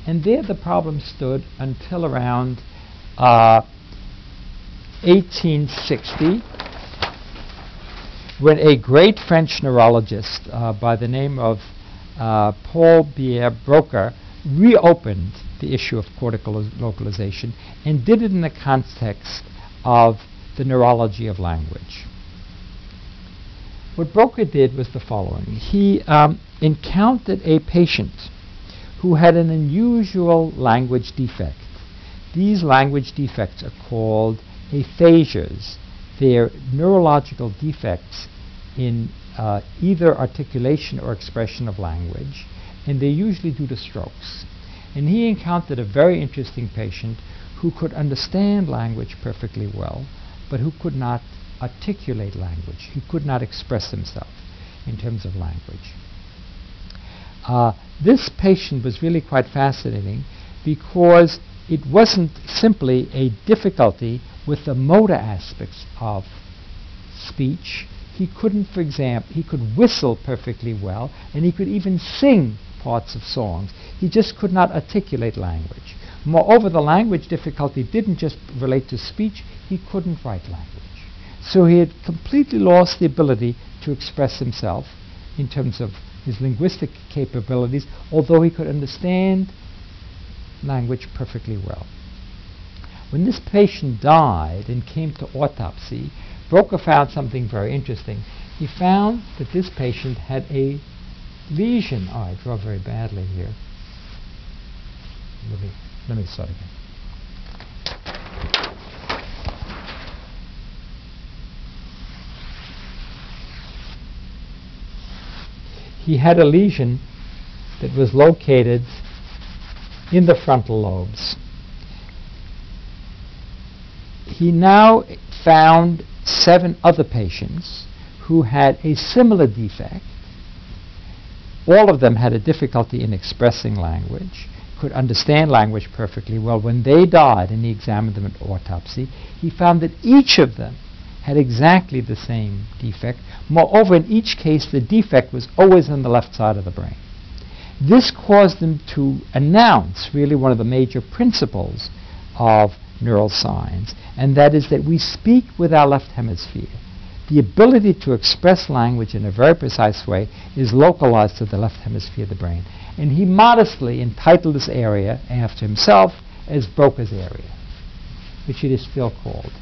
And there the problem stood until around 1860, when a great French neurologist by the name of Paul Bier-Broca reopened the issue of cortical localization and did it in the context of the neurology of language. What Broca did was the following. He encountered a patient who had an unusual language defect. These language defects are called aphasias. They're neurological defects in either articulation or expression of language, and they're usually due to strokes. And he encountered a very interesting patient who could understand language perfectly well, but who could not articulate language. He could not express himself in terms of language. This patient was really quite fascinating because it wasn't simply a difficulty with the motor aspects of speech. He couldn't, for example, he could whistle perfectly well, and he could even sing parts of songs. He just could not articulate language. Moreover, the language difficulty didn't just relate to speech. He couldn't write language. So he had completely lost the ability to express himself in terms of his linguistic capabilities, although he could understand language perfectly well. When this patient died and came to autopsy, Broca found something very interesting. He found that this patient had a lesion. Oh, I draw very badly here. Let me start again. He had a lesion that was located in the frontal lobes. He now found 7 other patients who had a similar defect. All of them had a difficulty in expressing language, could understand language perfectly well. When they died and he examined them at autopsy, he found that each of them had exactly the same defect. Moreover, in each case, the defect was always on the left side of the brain. This caused him to announce really one of the major principles of neuroscience, and that is that we speak with our left hemisphere. The ability to express language in a very precise way is localized to the left hemisphere of the brain. And he modestly entitled this area after himself as Broca's area, which it is still called.